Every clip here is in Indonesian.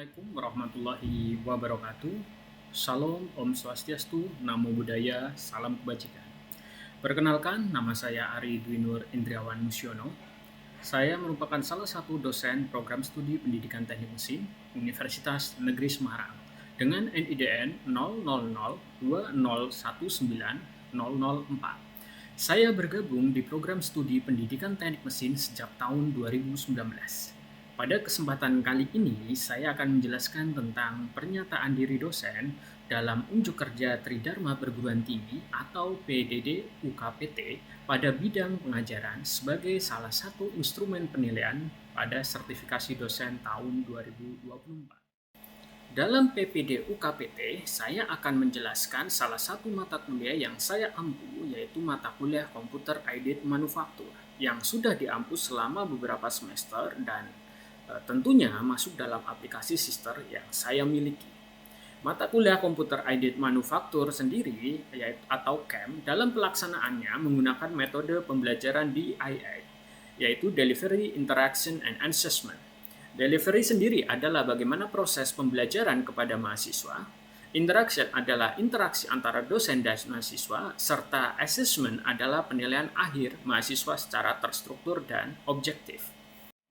Assalamualaikum warahmatullahi wabarakatuh. Salam, Om Swastiastu, Namo Buddhaya, Salam Kebajikan. Perkenalkan, nama saya Ari Dwi Nur Indriawan Musyono. Saya merupakan salah satu dosen program studi pendidikan teknik mesin Universitas Negeri Semarang dengan NIDN 0002019004. Saya bergabung di program studi pendidikan teknik mesin sejak tahun 2019. Pada kesempatan kali ini, saya akan menjelaskan tentang pernyataan diri dosen dalam unjuk kerja Tridharma Perguruan Tinggi atau PDD UKPT pada bidang pengajaran sebagai salah satu instrumen penilaian pada sertifikasi dosen tahun 2024. Dalam PPD UKPT, saya akan menjelaskan salah satu mata kuliah yang saya ampu, yaitu mata kuliah Computer Aided Manufacture, yang sudah diampu selama beberapa semester dan tentunya masuk dalam aplikasi sister yang saya miliki. Mata kuliah Computer Aided Manufacture sendiri, atau CAM, dalam pelaksanaannya menggunakan metode pembelajaran DIA, yaitu Delivery, Interaction, and Assessment. Delivery sendiri adalah bagaimana proses pembelajaran kepada mahasiswa. Interaction adalah interaksi antara dosen dan mahasiswa, serta assessment adalah penilaian akhir mahasiswa secara terstruktur dan objektif.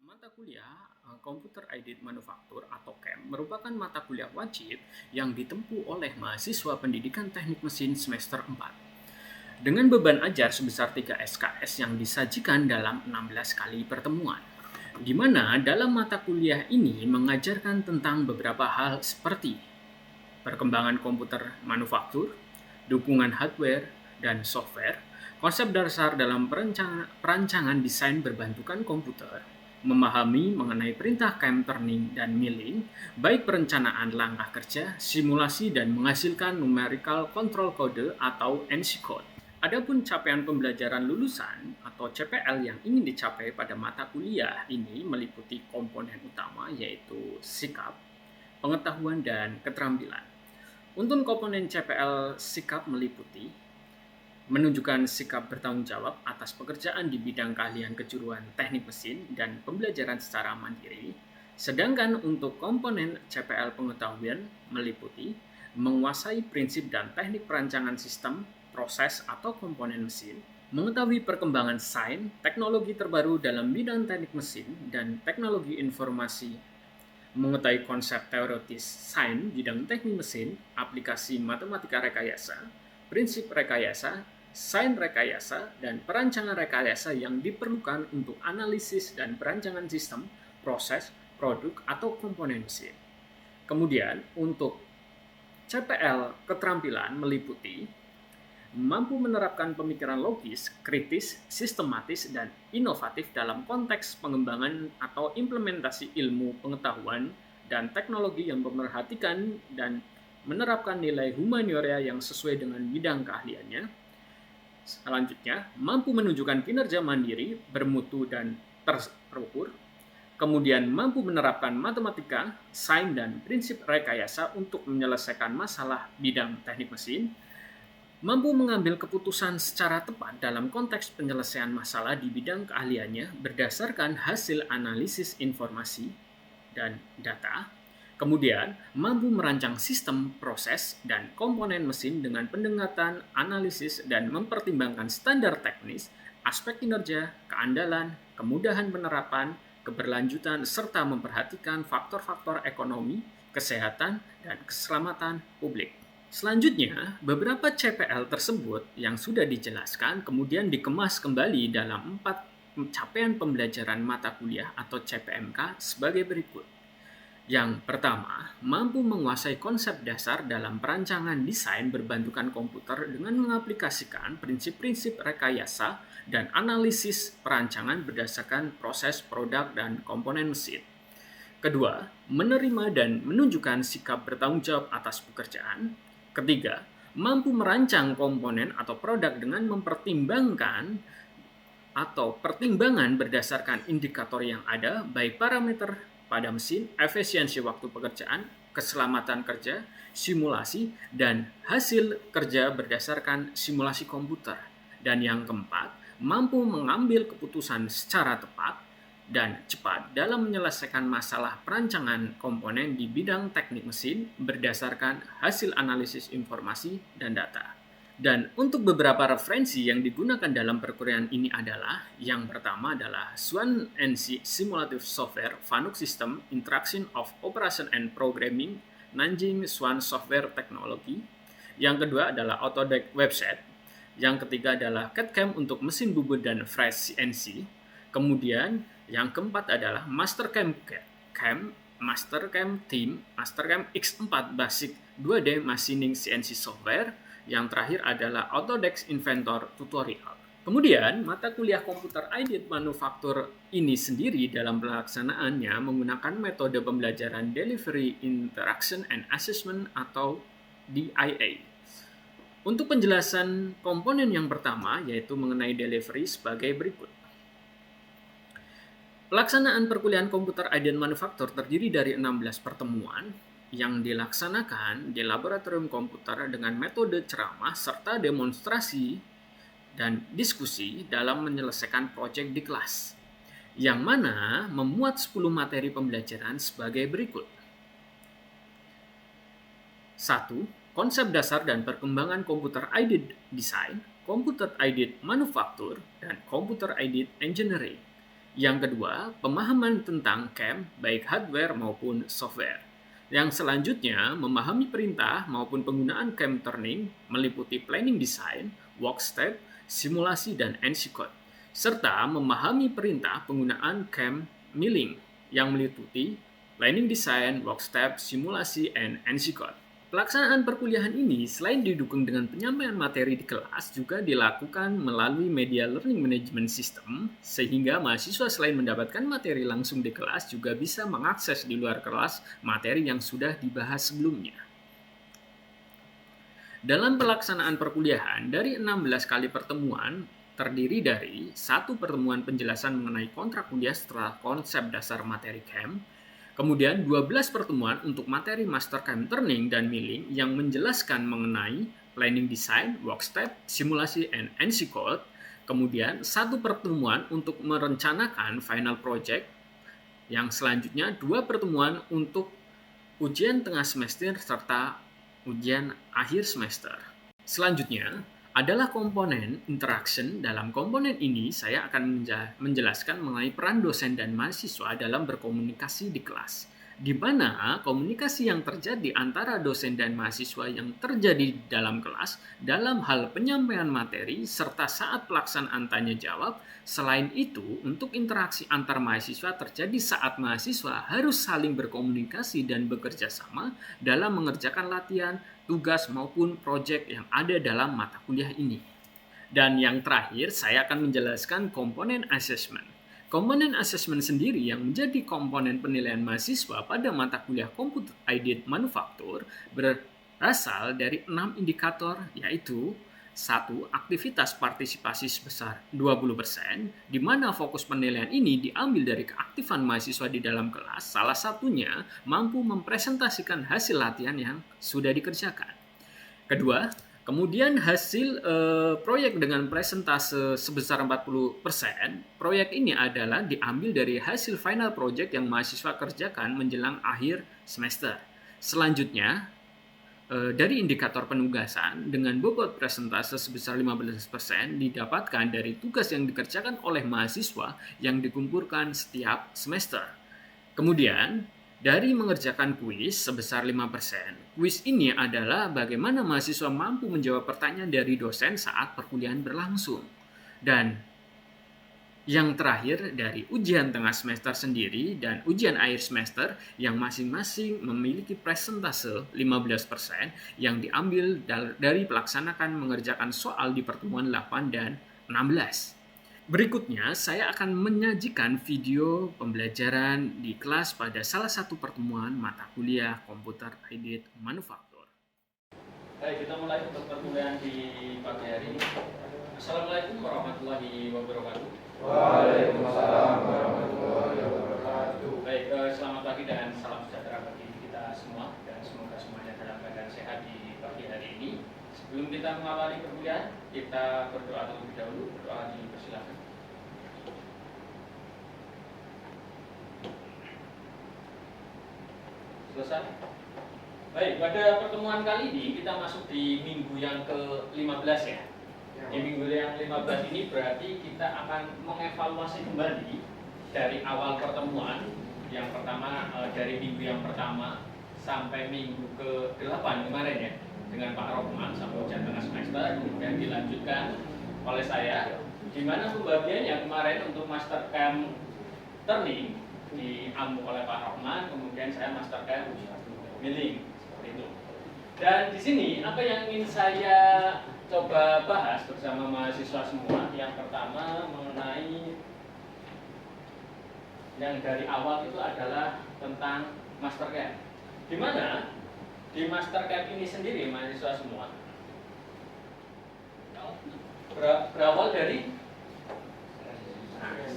Mata kuliah Computer Aided Manufacture atau CAM merupakan mata kuliah wajib yang ditempuh oleh mahasiswa pendidikan teknik mesin semester 4. Dengan beban ajar sebesar 3 SKS yang disajikan dalam 16 kali pertemuan, di mana dalam mata kuliah ini mengajarkan tentang beberapa hal seperti perkembangan komputer manufaktur, dukungan hardware dan software, konsep dasar dalam perancangan desain berbantukan komputer, memahami mengenai perintah CAM turning dan milling, baik perencanaan langkah kerja, simulasi, dan menghasilkan numerical control code atau NC code. Adapun capaian pembelajaran lulusan atau CPL yang ingin dicapai pada mata kuliah ini meliputi komponen utama yaitu sikap, pengetahuan, dan keterampilan. Untuk komponen CPL sikap meliputi menunjukkan sikap bertanggung jawab atas pekerjaan di bidang keahlian kejuruan teknik mesin dan pembelajaran secara mandiri. Sedangkan untuk komponen CPL pengetahuan meliputi menguasai prinsip dan teknik perancangan sistem, proses atau komponen mesin, mengetahui perkembangan sains, teknologi terbaru dalam bidang teknik mesin dan teknologi informasi, mengetahui konsep teoritis sains bidang teknik mesin, aplikasi matematika rekayasa, prinsip rekayasa, sains rekayasa, dan perancangan rekayasa yang diperlukan untuk analisis dan perancangan sistem, proses, produk, atau komponen mesin. Kemudian untuk CPL keterampilan meliputi mampu menerapkan pemikiran logis, kritis, sistematis, dan inovatif dalam konteks pengembangan atau implementasi ilmu, pengetahuan, dan teknologi yang memperhatikan dan menerapkan nilai humaniora yang sesuai dengan bidang keahliannya. Selanjutnya, mampu menunjukkan kinerja mandiri, bermutu, dan terukur. Kemudian mampu menerapkan matematika, sains, dan prinsip rekayasa untuk menyelesaikan masalah bidang teknik mesin. Mampu mengambil keputusan secara tepat dalam konteks penyelesaian masalah di bidang keahliannya berdasarkan hasil analisis informasi dan data. Kemudian, mampu merancang sistem, proses, dan komponen mesin dengan pendekatan analisis dan mempertimbangkan standar teknis, aspek kinerja, keandalan, kemudahan penerapan, keberlanjutan, serta memperhatikan faktor-faktor ekonomi, kesehatan, dan keselamatan publik. Selanjutnya, beberapa CPL tersebut yang sudah dijelaskan kemudian dikemas kembali dalam 4 capaian pembelajaran mata kuliah atau CPMK sebagai berikut. Yang pertama, mampu menguasai konsep dasar dalam perancangan desain berbantukan komputer dengan mengaplikasikan prinsip-prinsip rekayasa dan analisis perancangan berdasarkan proses, produk, dan komponen mesin. Kedua, menerima dan menunjukkan sikap bertanggung jawab atas pekerjaan. Ketiga, mampu merancang komponen atau produk dengan mempertimbangkan atau pertimbangan berdasarkan indikator yang ada, baik parameter pada mesin, efisiensi waktu pekerjaan, keselamatan kerja, simulasi, dan hasil kerja berdasarkan simulasi komputer. Dan yang keempat, mampu mengambil keputusan secara tepat dan cepat dalam menyelesaikan masalah perancangan komponen di bidang teknik mesin berdasarkan hasil analisis informasi dan data. Dan untuk beberapa referensi yang digunakan dalam perkuliahan ini adalah, yang pertama adalah Swan NC Simulative Software, Fanuc System, Interaction of Operation and Programming, Nanjing Swan Software Technology. Yang kedua adalah Autodesk Webset. Yang ketiga adalah CAD-CAM untuk mesin bubut dan Fresh CNC. Kemudian yang keempat adalah Mastercam CAM, Mastercam Team, Mastercam X4 Basic 2D Machining CNC Software. Yang terakhir adalah Autodesk Inventor Tutorial. Kemudian, mata kuliah Computer Aided Manufacture ini sendiri dalam pelaksanaannya menggunakan metode pembelajaran Delivery Interaction and Assessment atau DIA. Untuk penjelasan komponen yang pertama, yaitu mengenai delivery sebagai berikut. Pelaksanaan perkuliahan Computer Aided Manufacture terdiri dari 16 pertemuan yang dilaksanakan di laboratorium komputer dengan metode ceramah serta demonstrasi dan diskusi dalam menyelesaikan proyek di kelas, yang mana memuat 10 materi pembelajaran sebagai berikut. 1. Konsep dasar dan perkembangan Computer Aided Design, Computer Aided Manufacture, dan Computer Aided Engineering. Yang kedua, pemahaman tentang CAM baik hardware maupun software. Yang selanjutnya, memahami perintah maupun penggunaan CAM turning meliputi planning design, work step, simulasi, dan NC code. Serta memahami perintah penggunaan CAM milling yang meliputi planning design, work step, simulasi, and NC code. Pelaksanaan perkuliahan ini selain didukung dengan penyampaian materi di kelas juga dilakukan melalui media learning management system, sehingga mahasiswa selain mendapatkan materi langsung di kelas juga bisa mengakses di luar kelas materi yang sudah dibahas sebelumnya. Dalam pelaksanaan perkuliahan, dari 16 kali pertemuan terdiri dari 1 pertemuan penjelasan mengenai kontrak kuliah setelah konsep dasar materi CAM, kemudian 12 pertemuan untuk materi Mastercam Turning dan Milling yang menjelaskan mengenai planning design, work step, simulasi, and NC code. Kemudian 1 pertemuan untuk merencanakan final project. Yang selanjutnya 2 pertemuan untuk ujian tengah semester serta ujian akhir semester. Selanjutnya adalah komponen interaction. Dalam komponen ini saya akan menjelaskan mengenai peran dosen dan mahasiswa dalam berkomunikasi di kelas, di mana komunikasi yang terjadi antara dosen dan mahasiswa yang terjadi dalam kelas dalam hal penyampaian materi serta saat pelaksanaan tanya jawab. Selain itu, untuk interaksi antar mahasiswa terjadi saat mahasiswa harus saling berkomunikasi dan bekerja sama dalam mengerjakan latihan, tugas maupun proyek yang ada dalam mata kuliah ini. Dan yang terakhir, saya akan menjelaskan komponen assessment. Komponen assessment sendiri yang menjadi komponen penilaian mahasiswa pada mata kuliah Computer Aided Manufacture berasal dari 6 indikator, yaitu 1. Aktivitas partisipasi sebesar 20%, di mana fokus penilaian ini diambil dari keaktifan mahasiswa di dalam kelas, salah satunya mampu mempresentasikan hasil latihan yang sudah dikerjakan. Kedua, kemudian hasil proyek dengan presentase sebesar 40%, proyek ini adalah diambil dari hasil final project yang mahasiswa kerjakan menjelang akhir semester. Selanjutnya, dari indikator penugasan dengan bobot presentase sebesar 15% didapatkan dari tugas yang dikerjakan oleh mahasiswa yang dikumpulkan setiap semester. Kemudian, dari mengerjakan kuis sebesar 5%. Kuis ini adalah bagaimana mahasiswa mampu menjawab pertanyaan dari dosen saat perkuliahan berlangsung. Dan yang terakhir dari ujian tengah semester sendiri dan ujian akhir semester yang masing-masing memiliki presentase 15% yang diambil dari pelaksanakan mengerjakan soal di pertemuan 8 dan 16. Berikutnya, saya akan menyajikan video pembelajaran di kelas pada salah satu pertemuan mata kuliah Computer Aided Manufacture. Baik, kita mulai untuk perkuliahan di pagi hari ini. Assalamualaikum warahmatullahi wabarakatuh. Waalaikumsalam warahmatullahi wabarakatuh. Baik, selamat pagi dan salam sejahtera bagi kita semua, dan semoga semuanya dalam keadaan sehat di pagi hari ini. Sebelum kita mengawali perkuliahan, kita berdoa terlebih dahulu. Berdoa dipersilakan. Selesai. Baik, pada pertemuan kali ini kita masuk di minggu yang ke-15 ya. Di minggu yang 15 ini berarti kita akan mengevaluasi kembali dari awal pertemuan. Yang pertama dari minggu yang pertama sampai minggu ke-8 kemarin ya, dengan Pak Rohman sampai ujian tengah semester, kemudian dilanjutkan oleh saya, di mana pembagiannya kemarin untuk Master Camp Turning diambil oleh Pak Rohman, kemudian saya Master Camp Milling. Itu. Dan di sini apa yang ingin saya coba bahas bersama mahasiswa semua, yang pertama mengenai yang dari awal itu adalah tentang Master Camp. Di mana di Master Camp ini sendiri mahasiswa semua berawal dari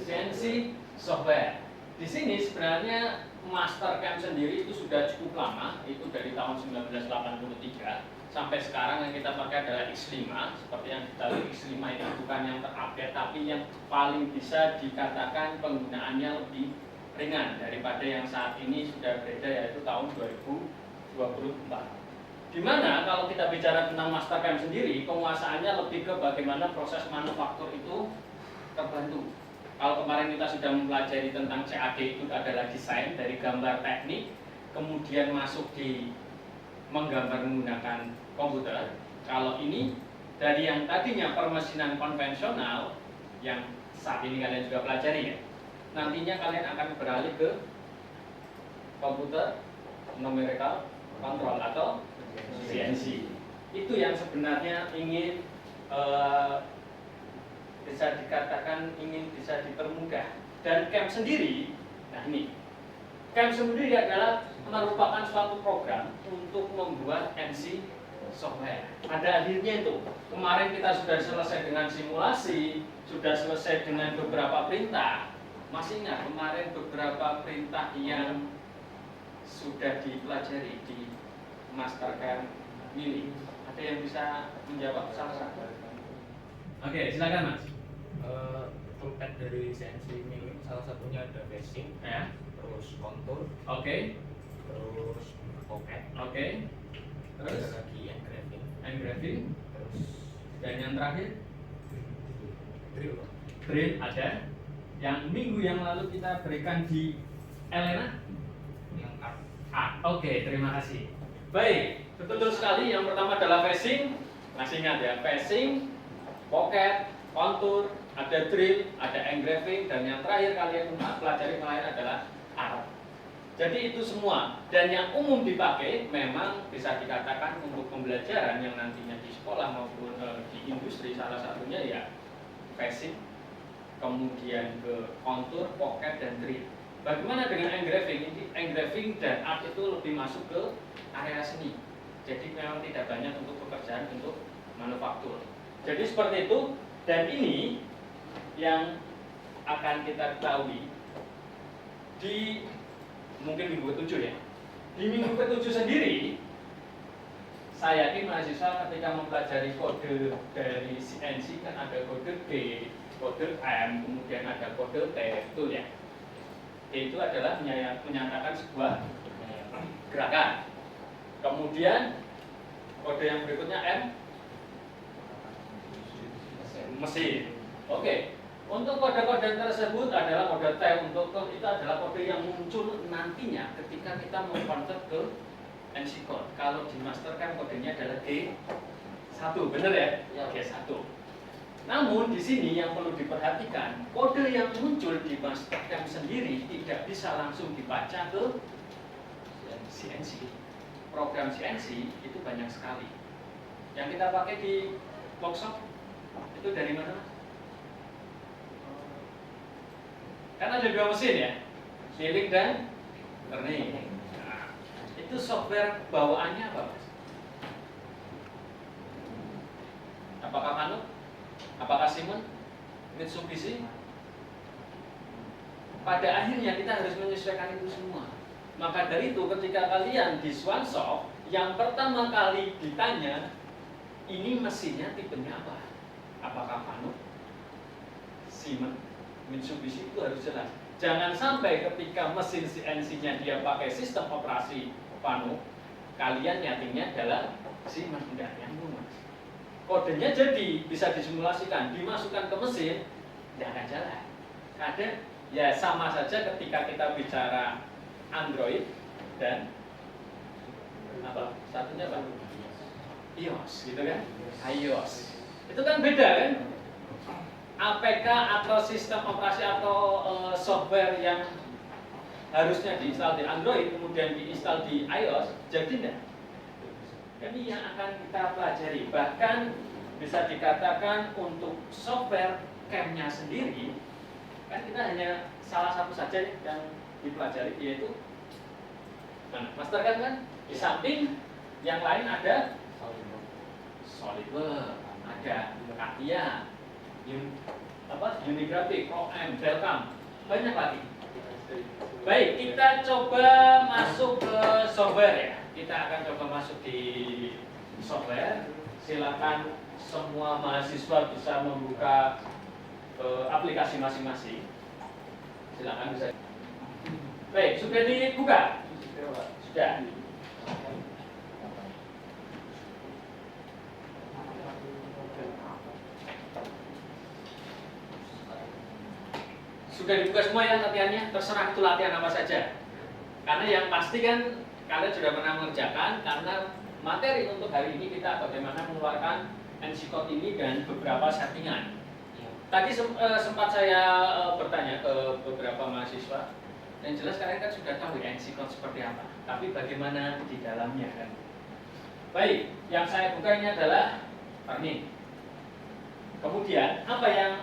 CNC software. Di sini sebenarnya Master Camp sendiri itu sudah cukup lama, itu dari tahun 1983 sampai sekarang yang kita pakai adalah X5. Seperti yang kita tahu, X5 itu bukan yang terupdate, tapi yang paling bisa dikatakan penggunaannya lebih ringan daripada yang saat ini sudah beredar, yaitu tahun 2024. Dimana kalau kita bicara tentang Master Camp sendiri, penguasaannya lebih ke bagaimana proses manufaktur itu terbantu. Kalau kemarin kita sudah mempelajari tentang CAD, itu adalah desain dari gambar teknik, kemudian masuk di menggambar menggunakan komputer. Kalau ini dari yang tadinya permesinan konvensional yang saat ini kalian juga pelajari ya, nantinya kalian akan beralih ke komputer numerical control atau CNC. Itu yang sebenarnya ingin bisa dikatakan ingin bisa dipermudah. Dan camp sendiri, nah ini camp sendiri adalah merupakan suatu program untuk membuat NC software. Pada akhirnya itu, kemarin kita sudah selesai dengan simulasi, sudah selesai dengan beberapa perintah. Masih ingat kemarin beberapa perintah yang sudah dipelajari di Master Camp Milling? Ada yang bisa menjawab salah satu? Oke, silakan Mas. Tempat dari CNC Milling salah satunya ada facing, Ya. terus kontur, Oke. terus pocket, Oke. ada Terus lagi engraving, engraving, terus dan yang terakhir drill. drill ada. Yang minggu yang lalu kita berikan di Elena Yang art. Oke, terima kasih. Baik, betul sekali. Yang pertama adalah facing. Masih ingat ya, facing, pocket, kontur, ada drill, ada engraving, dan yang terakhir kalian pelajari kemarin adalah art. Jadi itu semua, dan yang umum dipakai memang bisa dikatakan untuk pembelajaran yang nantinya di sekolah maupun di industri, salah satunya ya facing, kemudian ke kontur, pocket, dan drill. Bagaimana dengan engraving? Ini engraving dan art itu lebih masuk ke area seni. Jadi memang tidak banyak untuk pekerjaan untuk manufaktur. Jadi seperti itu, dan ini yang akan kita ketahui di mungkin minggu ke-7 ya. Di minggu ke-7 sendiri, saya yakin mahasiswa ketika mempelajari kode dari CNC kan ada kode D, kode M, kemudian ada kode T, betul ya? D itu adalah menyatakan sebuah gerakan. Kemudian kode yang berikutnya M, mesin. Oke. Untuk kode-kode tersebut adalah kode T, untuk itu adalah kode yang muncul nantinya ketika kita mengkonvert ke NC code. Kalau di Master Camp kodenya adalah G1, benar ya? G1. Namun di sini yang perlu diperhatikan, kode yang muncul di Master Camp sendiri tidak bisa langsung dibaca ke CNC. Program CNC itu banyak sekali. Yang kita pakai di workshop itu dari mana? Kan ada dua mesin ya, milling dan turning. Nah, itu software bawaannya apa, Mas? Apakah Fanuc? Apakah Siemens? Mitsubishi? Pada akhirnya kita harus menyesuaikan itu semua. Maka dari itu ketika kalian di Swansoft, yang pertama kali ditanya, ini mesinnya tipenya apa? Apakah Fanuc? Siemens? Mitsubishi? Itu harus jelas. Jangan sampai ketika mesin CNC-nya dia pakai sistem operasi Vano, kalian nyetingnya dalam si mas enggak nyambung mas. Kodenya jadi bisa disimulasikan, dimasukkan ke mesin, tidak akan jalan. Ada ya sama saja ketika kita bicara Android dan apa satunya apa? iOS, gitu kan? iOS. Itu kan beda kan? APK atau sistem operasi atau software yang harusnya diinstal di Android kemudian diinstal di iOS, jadi tidak. Ini yang akan kita pelajari. Bahkan bisa dikatakan untuk software CAM-nya sendiri, kan kita hanya salah satu saja yang dipelajari, yaitu MasterCAD kan. Di samping yang lain ada SolidWorks, ada CATIA, Unigraphic, OM, Delcam, banyak lagi. Baik, kita coba masuk ke software ya. Kita akan coba masuk di software. Silakan semua mahasiswa bisa membuka aplikasi masing-masing. Silakan bisa. Baik, sudah dibuka? Sudah. Sudah dibuka semua ya latihannya, terserah itu latihan apa saja. Karena yang pasti kan kalian sudah pernah mengerjakan, karena materi untuk hari ini kita bagaimana mengeluarkan NC code ini dan beberapa settingan. Tadi sempat saya bertanya ke beberapa mahasiswa, dan jelas kalian kan sudah tahu ya NC code seperti apa, tapi bagaimana di dalamnya kan. Baik, yang saya buka ini adalah ini. Kemudian apa yang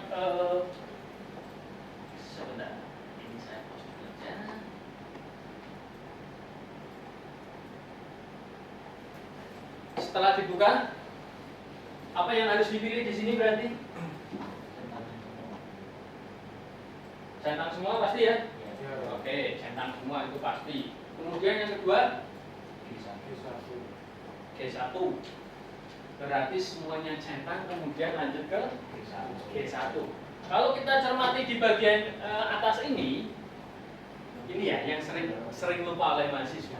sebentar, ini saya post saja. Setelah dibuka, apa yang harus dipilih di sini berarti? Centang semua pasti ya? Oke, centang semua itu pasti. Kemudian yang kedua, G1. Berarti semuanya centang, kemudian lanjut ke G1. Kalau kita cermati di bagian atas ini ya yang sering lupa oleh mahasiswa.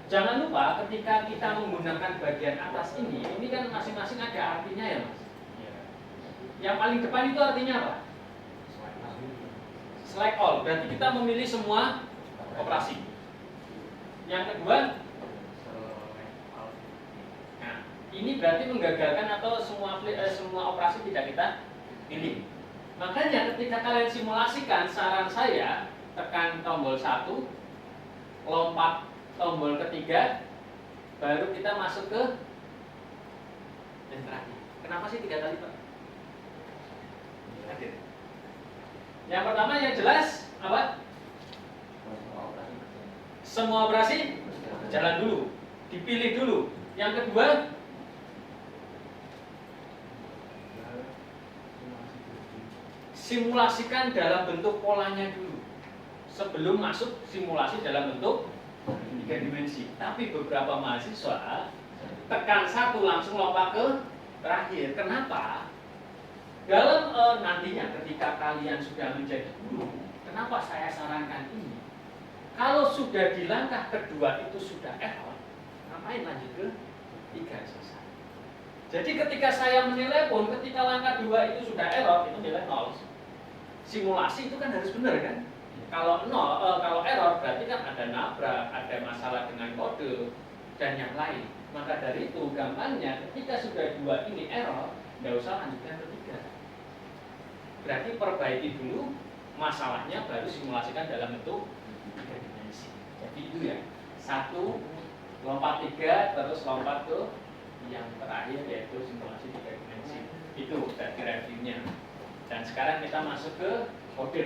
Jangan lupa ketika kita menggunakan bagian atas ini kan masing-masing ada artinya ya mas. Yang paling depan itu artinya apa? Select all, berarti kita memilih semua operasi. Yang kedua, nah ini berarti menggagalkan atau semua operasi tidak kita pilih. Makanya ketika kalian simulasikan, saran saya tekan tombol 1, lompat tombol ketiga, baru kita masuk ke yang terakhir. Kenapa sih 3 kali Pak? Hadir. Yang pertama yang jelas apa? Semua operasi jalan dulu, dipilih dulu. Yang kedua, simulasikan dalam bentuk polanya dulu sebelum masuk simulasi dalam bentuk 3 dimensi. Tapi beberapa mahasiswa tekan 1 langsung lompat ke terakhir. Kenapa? Dalam nantinya ketika kalian sudah menjadi guru, kenapa saya sarankan ini? Kalau sudah di langkah kedua itu sudah error, ngapain lanjut ke 3 selesai? Jadi ketika saya menilai pun, ketika langkah 2 itu sudah error, itu nilai 0. Simulasi itu kan harus benar kan? Kalau error berarti kan ada nabrak, ada masalah dengan kode dan yang lain. Maka dari itu gampangnya ketika sudah 2 ini error, nggak usah lanjutkan ke 3. Berarti perbaiki dulu masalahnya, baru simulasikan dalam bentuk 3 dimensi. Jadi itu ya, 1 lompat 3 terus lompat ke yang terakhir yaitu simulasi 3 dimensi. Itu dari reviewnya. Dan sekarang kita masuk ke kode.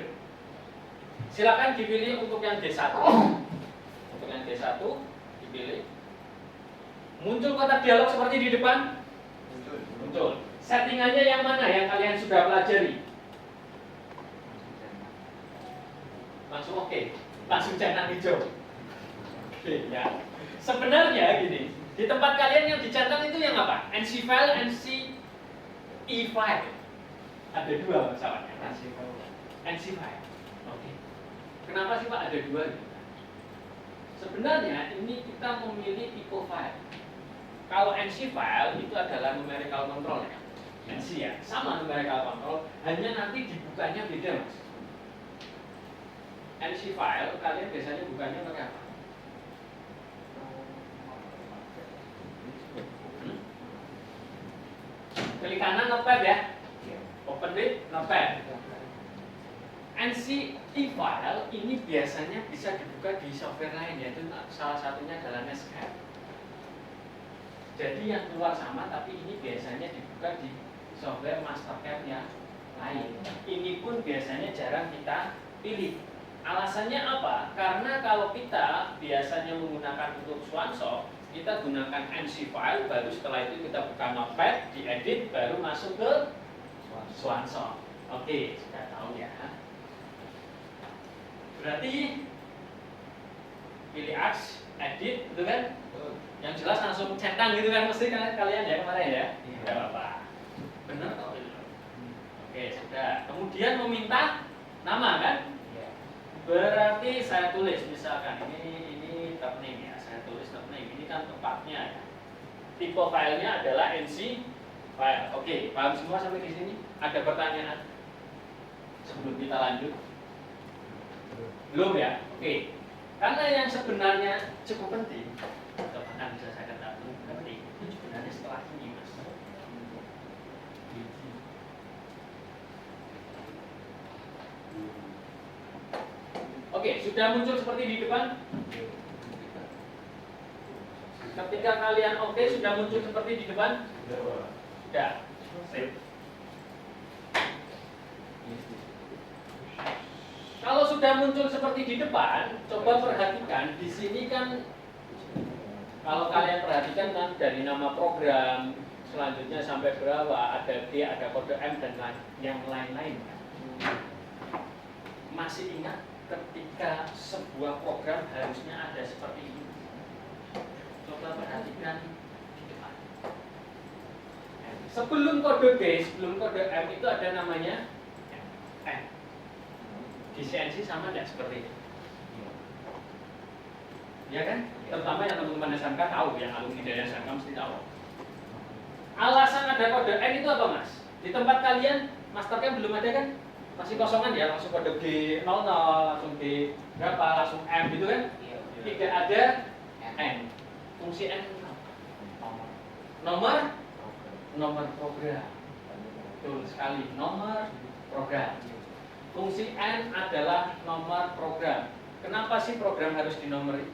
Silakan dipilih untuk yang D1. Untuk yang D1 dipilih. Muncul kotak dialog seperti di depan? Muncul. Settingannya yang mana yang kalian sudah pelajari? Langsung oke. Langsung centang hijau. Oke ya. Sebenarnya gini, di tempat kalian yang dicentang itu yang apa? NC file, NC e-file. Ada 2 masalahnya. NC file. Oke. Kenapa sih Pak ada 2? Sebenarnya ini kita memilih tipe file. Kalau NC file itu adalah numerical control ya. NC ya, sama numerical control, hanya nanti dibukanya beda mas. NC file kalian biasanya bukanya pakai apa? Klik kanan notepad ya. Open with notepad. NC e-file ini biasanya bisa dibuka di software lain, yaitu salah satunya adalah Netscape. Jadi yang keluar sama, tapi ini biasanya dibuka di software Mastercard yang lain. Ini pun biasanya jarang kita pilih. Alasannya apa? Karena kalau kita biasanya menggunakan untuk Swansoft, kita gunakan NC file, baru setelah itu kita buka Notepad, diedit, baru masuk ke Swansoft. Oke, sudah tahu ya. Berarti pilih Axe, edit, gitu kan? Yang jelas langsung centang gitu kan, mesti kalian ya kemarin ya? Tidak apa-apa. Benar kok. Oke, sudah. Kemudian meminta nama kan? Berarti saya tulis misalkan ini top name ya, saya tulis top name. Ini kan tempatnya ya. Tipe filenya adalah NC file. Oke, paham semua sampai di sini? Ada pertanyaan sebelum kita lanjut? Belum ya? Oke. Karena yang sebenarnya cukup penting, bahkan bisa saya katakan penting, itu sebenarnya setelah ini mas. Oke, sudah muncul seperti di depan? Ketika kalian oke, sudah muncul seperti di depan? Sudah. Sip. Kalau sudah muncul seperti di depan, coba perhatikan di sini kan, kalau kalian perhatikan kan dari nama program, selanjutnya sampai berapa, ada D, ada kode M dan yang lain-lain. Masih ingat ketika sebuah program harusnya ada seperti ini? Coba perhatikan di depan. Sebelum kode D, sebelum kode M itu ada namanya M. Di CNC sama tidak seperti itu? Ya kan? Terutama yang teman-teman SMK tahu, yang alumni dari SMK mesti tahu. Alasan ada kode N itu apa mas? Di tempat kalian, Mastercard belum ada kan? Masih kosongan ya, langsung kode G00, langsung G berapa, langsung M gitu kan? Tidak ada N. Fungsi N nomor program. Betul sekali, nomor program. Fungsi N adalah nomor program. Kenapa sih program harus dinomori?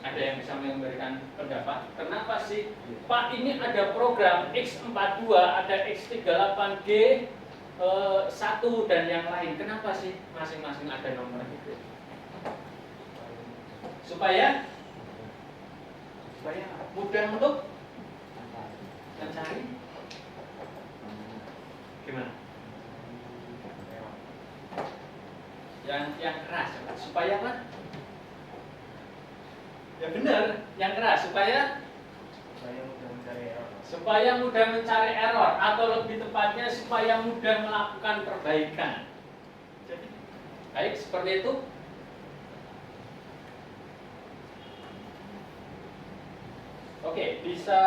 Ada yang bisa memberikan pendapat? Kenapa sih? Pak, ini ada program X42, ada X38G 1 dan yang lain. Kenapa sih masing-masing ada nomor itu? Supaya mudah untuk mencari. Gimana? Yang keras, supaya apa? Ya benar, yang keras supaya mudah mencari error, atau lebih tepatnya supaya mudah melakukan perbaikan. Jadi, baik seperti itu. Oke, bisa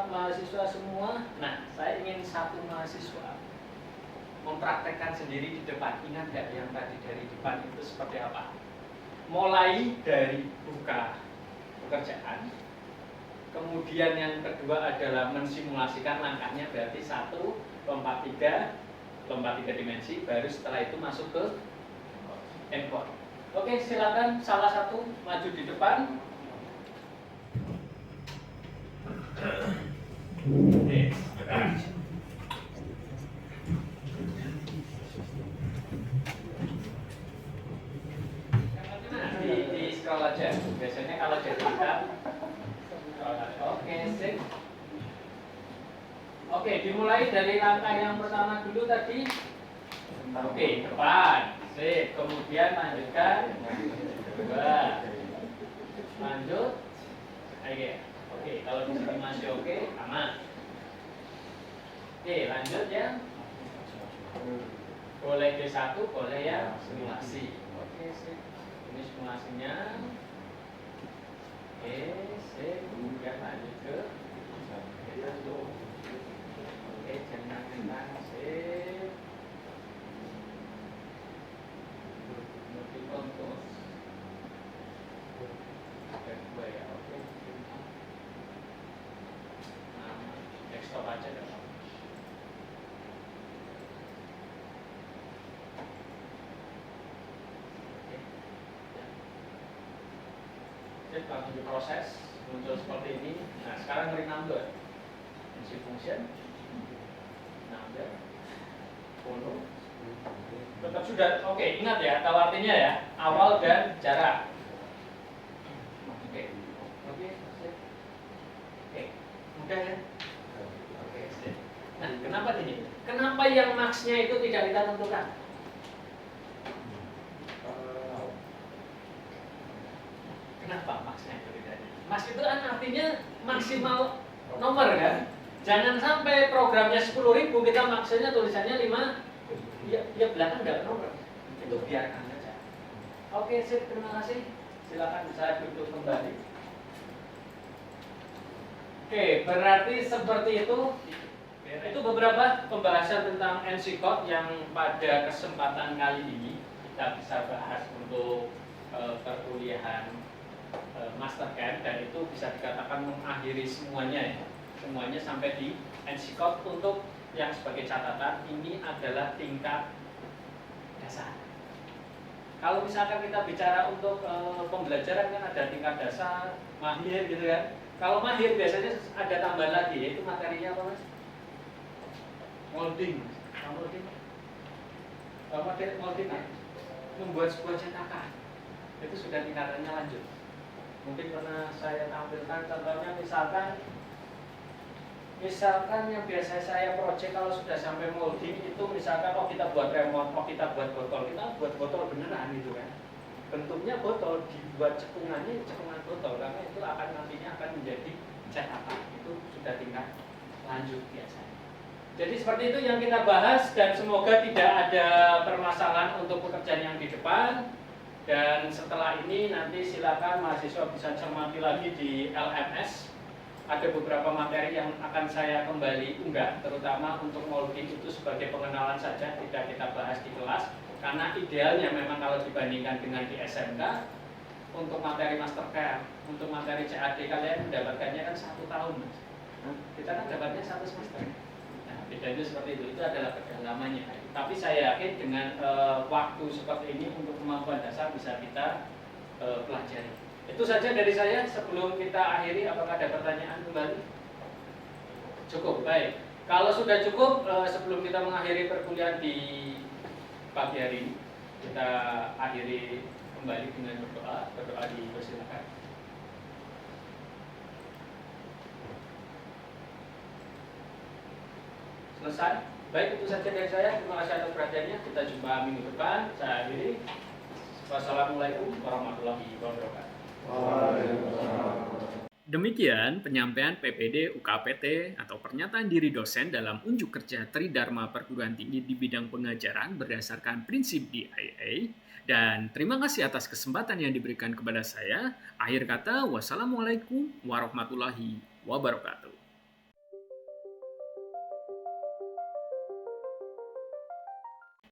mahasiswa semua. Nah, saya ingin satu mahasiswa mempraktekkan sendiri di depan. Ingat nggak yang tadi dari depan itu seperti apa? Mulai dari buka pekerjaan, kemudian yang kedua adalah mensimulasikan langkahnya, berarti 1, lompat 3 dimensi, baru setelah itu masuk ke encode. Oke, silakan salah satu maju di depan. Oke, di scroll aja. Biasanya kalau jadi hitam. Oke, sip. Oke, dimulai dari langkah yang pertama dulu tadi. Oke, depan. Sip. Kemudian lanjutkan. 2. Lanjut. Oke, kalau di sini masih oke, aman. Oke, lanjut ya. Boleh D1, boleh ya simulasi. Oke, sip. Ini simulasinya. Oke, sip. Kemudian lanjut ke oke, jangan kentang, sip. Multiple tools. Ada dua ya, oke. Nah, desktop aja deh. Oke, ya. Sip, langsung diproses, muncul seperti ini. Nah, sekarang klik number. Isi function, number, follow. Tetap sudah, oke, ingat ya, tahu artinya ya, awal dan jarak. Oke, sip. Oke, mudah ya. Oke, sip. Nah, kenapa ini? Kenapa yang max-nya itu tidak kita tentukan? Kenapa max-nya itu tidak? Max itu kan artinya maksimal nomor kan? Jangan sampai programnya 10.000 kita maksudnya tulisannya 5, ya belakang nggak nomor. Itu biarkan saja. Oke, sip, terima kasih. Silakan saya duduk kembali. Oke, berarti seperti itu. Itu beberapa pembahasan tentang NC Code yang pada kesempatan kali ini kita bisa bahas untuk perkuliahan Mastercam, dan itu bisa dikatakan mengakhiri semuanya ya. Semuanya sampai di NC Code. Untuk yang sebagai catatan, ini adalah tingkat dasar. Kalau misalkan kita bicara untuk pembelajaran kan ada tingkat dasar, mahir gitu kan. Kalau mahir biasanya ada tambahan lagi, yaitu materinya apa mas? Molding. Molding. Molding ya? Membuat sebuah cetakan. Itu sudah tingkatannya lanjut. Mungkin pernah saya tampilkan contohnya, misalkan yang biasa saya project kalau sudah sampai molding itu, misalkan kita buat remote, kita buat botol beneran gitu kan. Bentuknya botol, dibuat cekungan botol, karena itu nantinya akan menjadi cetakan. Itu sudah tingkat lanjut biasanya. Jadi seperti itu yang kita bahas, dan semoga tidak ada permasalahan untuk pekerjaan yang di depan. Dan setelah ini nanti silakan mahasiswa bisa cermati lagi di LMS. Ada beberapa materi yang akan saya kembali unggah, terutama untuk molding itu sebagai pengenalan saja, tidak kita bahas di kelas. Karena idealnya memang kalau dibandingkan dengan di SMK, untuk materi Mastercam, untuk materi CAD kalian mendapatkannya kan 1 tahun. Kita kan dapatnya 1 semester. Nah, bedanya seperti itu adalah kedalamannya. Tapi saya yakin dengan waktu seperti ini untuk kemampuan dasar bisa kita pelajari. Itu saja dari saya. Sebelum kita akhiri, apakah ada pertanyaan kembali? Cukup, baik. Kalau sudah cukup, sebelum kita mengakhiri perkuliahan di pagi hari ini, kita akhiri kembali dengan berdoa dipersilakan. Selesai. Baik, itu saja dari saya. Terima kasih atas perhatiannya. Kita jumpa minggu depan. Saya akhiri. Wassalamualaikum warahmatullahi wabarakatuh. Demikian penyampaian PPD UKPT atau pernyataan diri dosen dalam unjuk kerja Tridharma Perguruan Tinggi di bidang pengajaran berdasarkan prinsip DIA. Dan terima kasih atas kesempatan yang diberikan kepada saya. Akhir kata, wassalamualaikum warahmatullahi wabarakatuh.